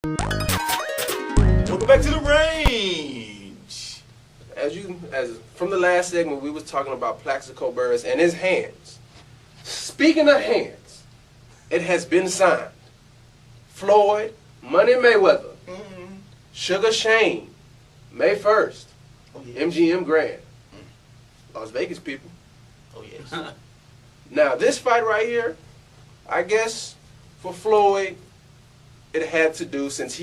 Welcome back to the range. As from the last segment, we was talking about Plaxico Burress and his hands. Speaking of hands, it has been signed. Floyd, Money Mayweather, Sugar Shane, May 1st, MGM Grand, Las Vegas people. Oh yes. Now this fight right here, I guess for Floyd, it had to do since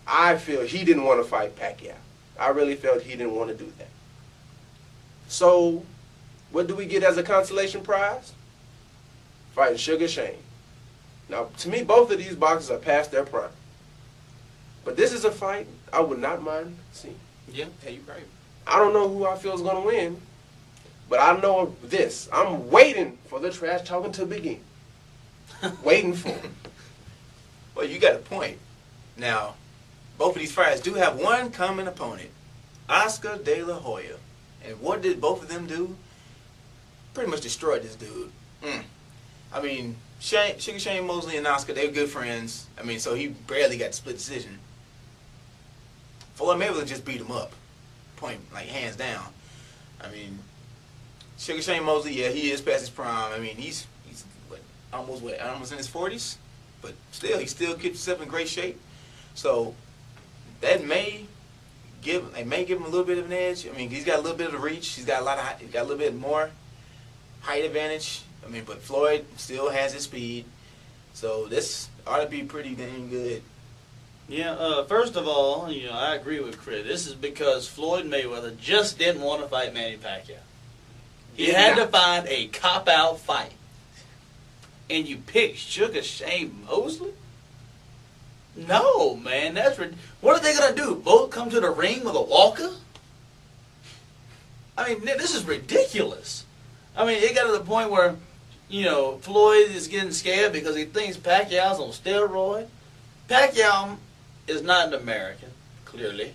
I feel he didn't want to fight Pacquiao. I really felt he didn't want to do that. So, what do we get as a consolation prize? Fighting Sugar Shane. Now, to me, both of these boxers are past their prime. But this is a fight I would not mind seeing. Yeah, you're right. I don't know who I feel is going to win, but I know this. I'm waiting for the trash talking to begin. Waiting for it. Well, you got a point. Now, both of these fighters do have one common opponent, Oscar De La Hoya. And what did both of them do? Pretty much destroyed this dude. I mean, Sugar Shane Mosley and Oscar, they were good friends. I mean, so he barely got the split decision. Floyd Mayweather just beat him up. Point, like, hands down. I mean, Sugar Shane Mosley, yeah, he is past his prime. I mean, he's almost in his 40s? But still, he still keeps himself in great shape. So that may give him a little bit of an edge. I mean, he's got a little bit of the reach. He's got a little bit more height advantage. I mean, but Floyd still has his speed. So this ought to be pretty dang good. Yeah, first of all, I agree with Chris. This is because Floyd Mayweather just didn't want to fight Manny Pacquiao. He had to find a cop-out fight. And you pick Sugar Shane Mosley? No, man, what are they going to do? Both come to the ring with a walker? I mean, this is ridiculous. I mean, it got to the point where, Floyd is getting scared because he thinks Pacquiao's on steroid. Pacquiao is not an American, clearly.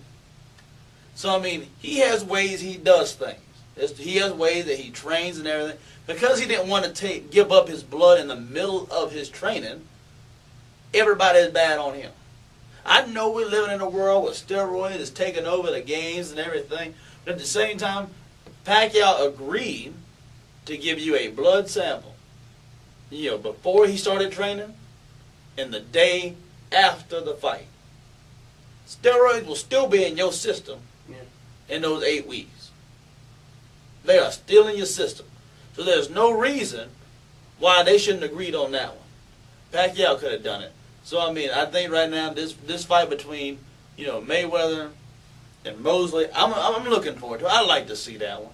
So, I mean, he has ways he does things. He has ways that he trains and everything. Because he didn't want to give up his blood in the middle of his training, everybody is bad on him. I know we're living in a world where steroids is taking over the games and everything, but at the same time, Pacquiao agreed to give you a blood sample, before he started training and the day after the fight. Steroids will still be in your system in those 8 weeks. They are still in your system. So there's no reason why they shouldn't have agreed on that one. Pacquiao could have done it. So, I mean, I think right now this fight between, Mayweather and Mosley, I'm looking forward to it. I'd like to see that one.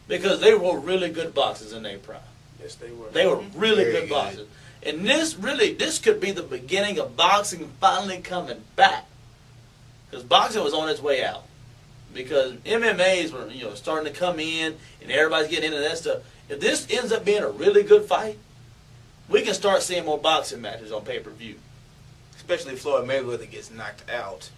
Because they were really good boxers in their prime. Yes, they were. They were really Very good boxers. And this could be the beginning of boxing finally coming back. Because boxing was on its way out. Because MMAs were, starting to come in, and everybody's getting into that stuff. If this ends up being a really good fight, we can start seeing more boxing matches on pay-per-view. Especially if Floyd Mayweather gets knocked out.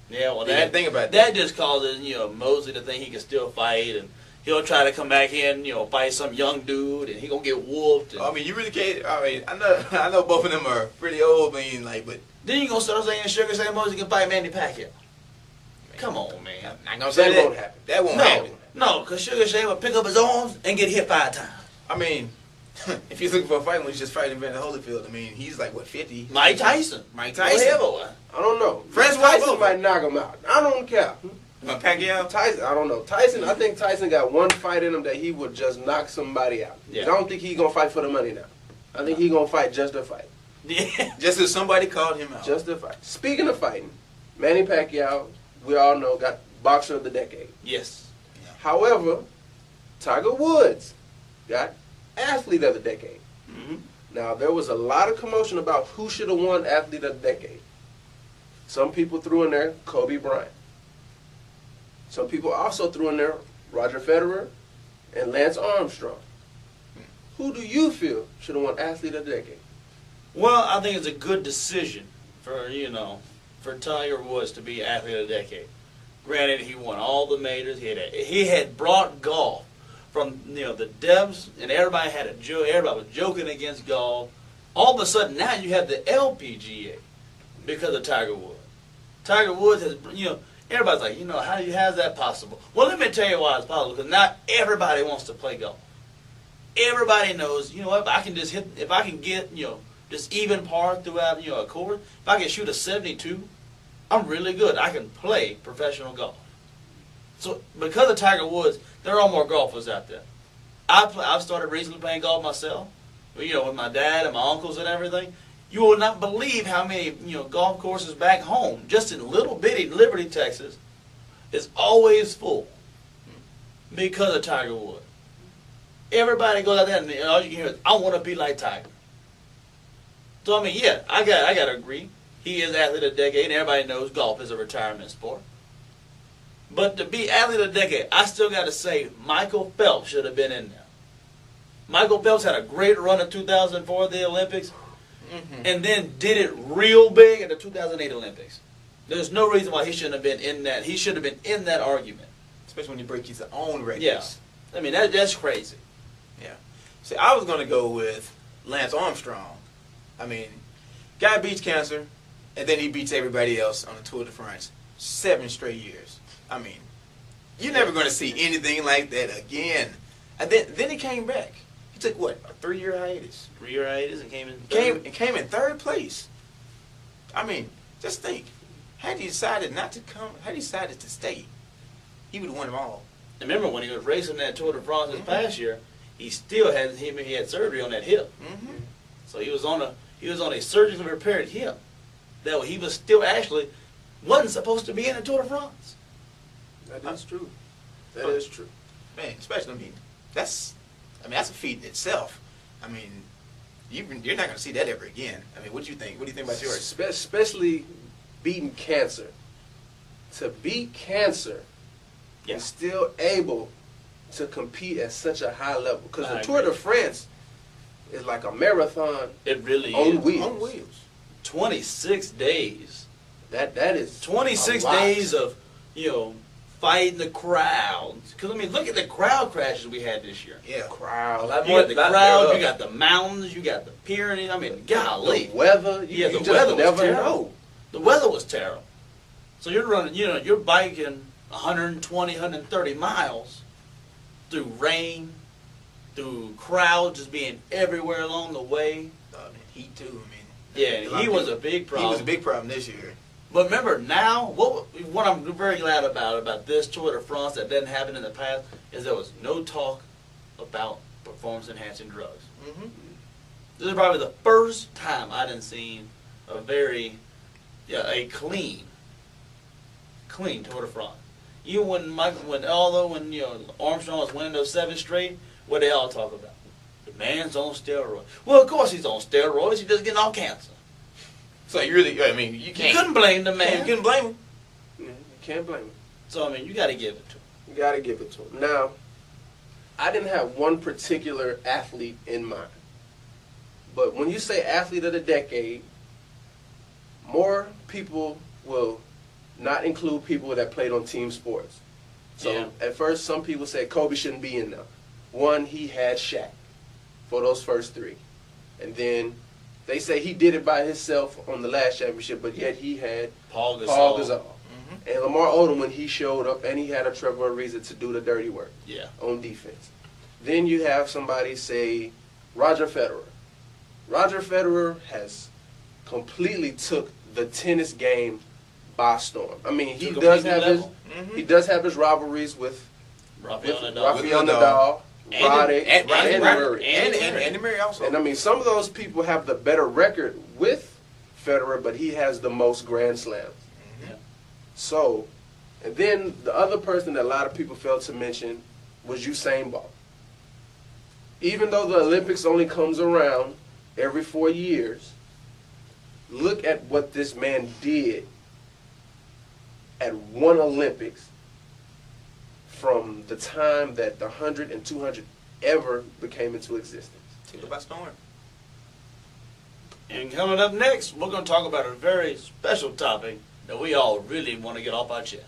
Yeah, well, Think about that just causes, Mosley to think he can still fight, and he'll try to come back in, fight some young dude, and he gonna get whooped. I mean, you really can't. I mean, I know both of them are pretty old. I mean, but then you gonna start saying Sugar Shane Mosley can fight Manny Pacquiao. Come on, man. I'm not gonna say That won't happen. That won't happen. No, because Sugar Shane will pick up his arms and get hit 5 times. I mean, if you're looking for a fight when he's just fighting Evander Holyfield, I mean, he's like, what, 50? Mike Tyson. Mike Tyson. Whatever. I don't know. Francois Tyson Booker. might knock him out. I don't care. Pacquiao? Tyson, I don't know. I think Tyson got one fight in him that he would just knock somebody out. Yeah. I don't think he's going to fight for the money now. I think he's going to fight just to fight. Yeah. Just as somebody called him out. Just to fight. Speaking of fighting, Manny Pacquiao, we all know, got Boxer of the Decade. Yes. However, Tiger Woods got Athlete of the Decade. Mm-hmm. Now, there was a lot of commotion about who should have won Athlete of the Decade. Some people threw in there Kobe Bryant. Some people also threw in there Roger Federer and Lance Armstrong. Who do you feel should have won Athlete of the Decade? Well, I think it's a good decision for Tiger Woods to be Athlete of the Decade. Granted, he won all the majors. He had brought golf from the depths, and everybody had a joke. Everybody was joking against golf. All of a sudden, now you have the LPGA. because of Tiger Woods. Tiger Woods has, everybody's like, how's that possible? Well, let me tell you why it's possible. Because not everybody wants to play golf. Everybody knows, if I can just if I can get, just even par throughout, a course, if I can shoot a 72, I'm really good. I can play professional golf. So because of Tiger Woods, there are more golfers out there. I've started recently playing golf myself, with my dad and my uncles and everything. You will not believe how many, golf courses back home, just in little bitty Liberty, Texas, is always full because of Tiger Woods. Everybody goes out there and all you can hear is, I want to be like Tiger. So, I mean, yeah, I got to agree. He is athlete of the decade, and everybody knows golf is a retirement sport. But to be athlete of the decade, I still got to say Michael Phelps should have been in there. Michael Phelps had a great run in 2004 at the Olympics, and then did it real big at the 2008 Olympics. There's no reason why he shouldn't have been in that. He should have been in that argument. Especially when you break his own records. Yeah. I mean, that's crazy. Yeah. See, I was going to go with Lance Armstrong. I mean, guy beats cancer, and then he beats everybody else on the Tour de France 7 straight years. I mean, you're never going to see anything like that again. And then he came back. He took, what, a 3-year hiatus? 3-year hiatus and came in Came in 3rd place. I mean, just think. Had he decided not to come, had he decided to stay, he would have won them all. Remember when he was racing that Tour de France this past year, he still had he had surgery on that hip. So he was on a surgically repaired hip. That he was still actually wasn't supposed to be in the Tour de France. That is true. That is true. Man, especially that's a feat in itself. I mean, you're not going to see that ever again. I mean, what do you think? What do you think about yours? Especially beating cancer. To beat cancer and still able to compete at such a high level. Because the Tour de France is like a marathon. It really on is. wheels. On wheels. 26 days. That is 26 days of, fighting the crowds. Because, I mean, look at the crowd crashes we had this year. Yeah. Crowd. You got the crowd, you got the mountains, you got the Pyrenees. I mean, golly. The weather. Yeah, you the just weather was never terrible. know. The weather was terrible. So you're running, you're biking 120, 130 miles through rain, through crowds just being everywhere along the way. Heat too. I mean, yeah, he was a big problem. He was a big problem this year. But remember now, what I'm very glad about this Tour de France that didn't happen in the past is there was no talk about performance-enhancing drugs. This is probably the first time I didn't see a clean Tour de France. Even when Armstrong was winning those 7 straight, what they all talk about? The man's on steroids. Well, of course he's on steroids. He's just getting all cancer. So you couldn't blame the man. You couldn't blame him. Yeah, you can't blame him. So, I mean, you got to give it to him. You got to give it to him. Now, I didn't have one particular athlete in mind. But when you say athlete of the decade, more people will not include people that played on team sports. So at first, some people said Kobe shouldn't be in there. One, he had Shaq for those first 3. And then they say he did it by himself on the last championship, but yet he had Paul Gasol. And Lamar Odom when he showed up, and he had a Trevor Ariza to do the dirty work on defense. Then you have somebody say Roger Federer. Roger Federer has completely took the tennis game by storm. I mean, he does have his rivalries with Rafael Nadal, Roddick, and Murray. And Murray also. And I mean, some of those people have the better record with Federer, but he has the most Grand Slams. So, and then the other person that a lot of people failed to mention was Usain Bolt. Even though the Olympics only comes around every 4 years, look at what this man did at one Olympics from the time that the 100 and 200 ever became into existence. Took it by storm. And coming up next, we're going to talk about a very special topic that we all really want to get off our chest.